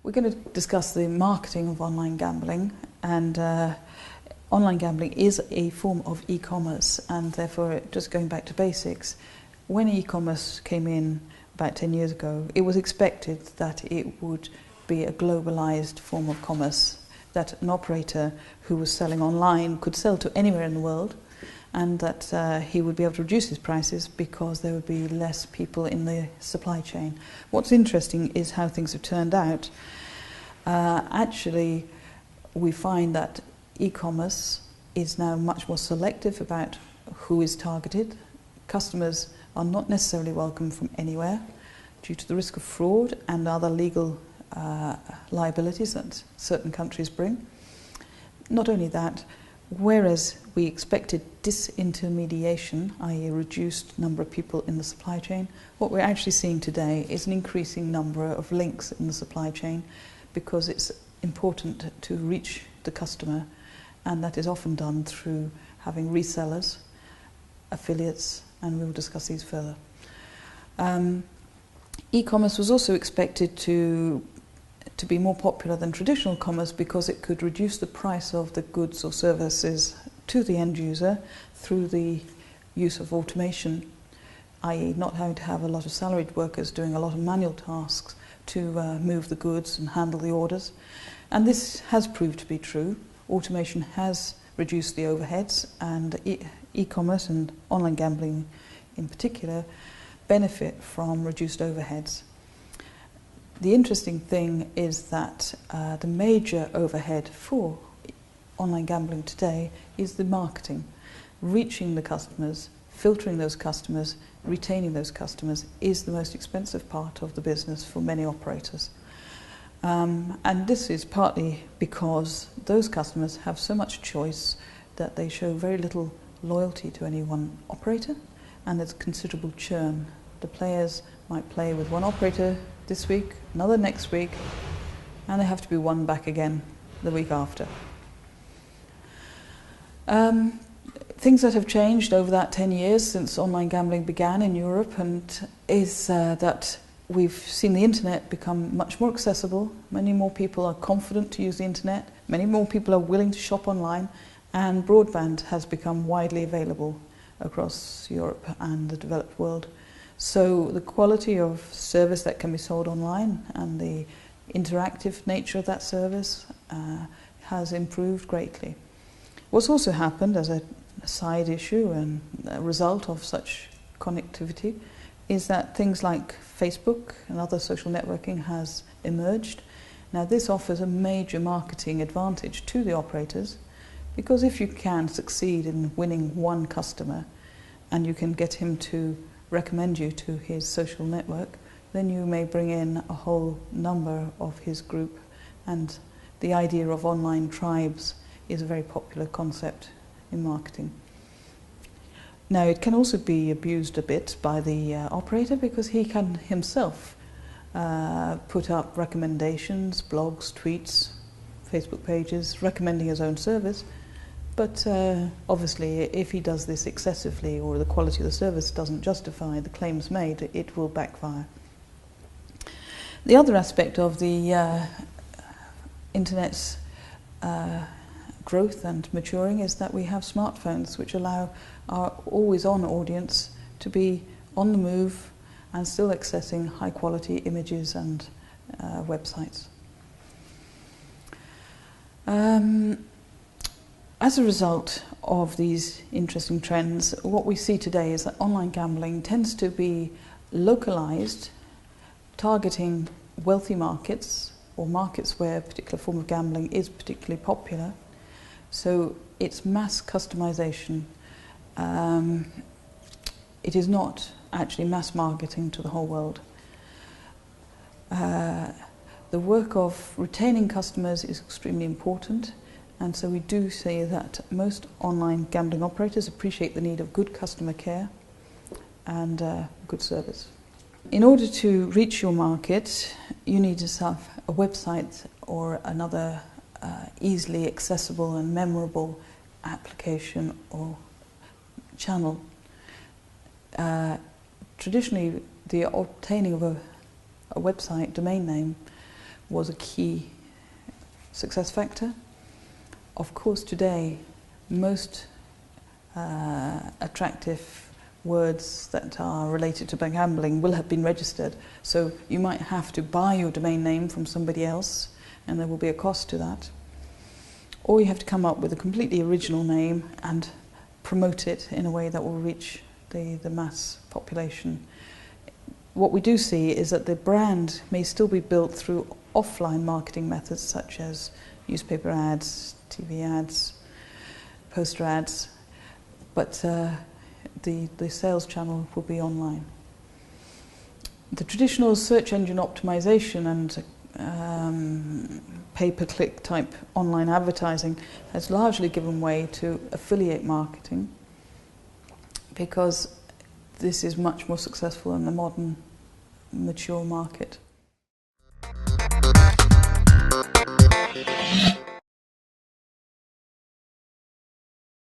We're going to discuss the marketing of online gambling, and online gambling is a form of e-commerce, and therefore, just going back to basics, when e-commerce came in about 10 years ago, it was expected that it would be a globalized form of commerce, that an operator who was selling online could sell to anywhere in the world, and that he would be able to reduce his prices because there would be less people in the supply chain. What's interesting is how things have turned out. Actually, we find that e-commerce is now much more selective about who is targeted. Customers are not necessarily welcome from anywhere due to the risk of fraud and other legal liabilities that certain countries bring. Not only that, whereas we expected disintermediation, i.e. a reduced number of people in the supply chain, what we're actually seeing today is an increasing number of links in the supply chain, because it's important to reach the customer, and that is often done through having resellers, affiliates, and we'll discuss these further. E-commerce was also expected to be more popular than traditional commerce because it could reduce the price of the goods or services to the end user through the use of automation, i.e. not having to have a lot of salaried workers doing a lot of manual tasks to move the goods and handle the orders. And this has proved to be true. Automation has reduced the overheads, and e-commerce and online gambling in particular benefit from reduced overheads. The interesting thing is that the major overhead for online gambling today is the marketing. Reaching the customers, filtering those customers, retaining those customers is the most expensive part of the business for many operators. And this is partly because those customers have so much choice that they show very little loyalty to any one operator, and there's considerable churn. The players might play with one operator this week, another next week, and they have to be won back again the week after. Things that have changed over that 10 years since online gambling began in Europe is that we've seen the internet become much more accessible. Many more people are confident to use the internet. Many more people are willing to shop online, and broadband has become widely available across Europe and the developed world. So the quality of service that can be sold online and the interactive nature of that service has improved greatly. What's also happened as a side issue and a result of such connectivity is that things like Facebook and other social networking has emerged. Now this offers a major marketing advantage to the operators, because if you can succeed in winning one customer and you can get him to recommend you to his social network, then you may bring in a whole number of his group, and the idea of online tribes is a very popular concept in marketing. Now it can also be abused a bit by the operator, because he can himself put up recommendations, blogs, tweets, Facebook pages recommending his own service. But obviously, if he does this excessively or the quality of the service doesn't justify the claims made, it will backfire. The other aspect of the internet's growth and maturing is that we have smartphones, which allow our always-on audience to be on the move and still accessing high-quality images and websites. As a result of these interesting trends, what we see today is that online gambling tends to be localized, targeting wealthy markets or markets where a particular form of gambling is particularly popular. So it's mass customization. It is not actually mass marketing to the whole world. The work of retaining customers is extremely important. And so we do see that most online gambling operators appreciate the need of good customer care and good service. In order to reach your market, you need to have a website or another easily accessible and memorable application or channel. Traditionally, the obtaining of a website domain name was a key success factor. Of course, today, most attractive words that are related to gambling will have been registered. So you might have to buy your domain name from somebody else, and there will be a cost to that. Or you have to come up with a completely original name and promote it in a way that will reach the mass population. What we do see is that the brand may still be built through offline marketing methods such as newspaper ads, TV ads, poster ads, but the sales channel will be online. The traditional search engine optimization and pay-per-click type online advertising has largely given way to affiliate marketing, because this is much more successful in the modern, mature market.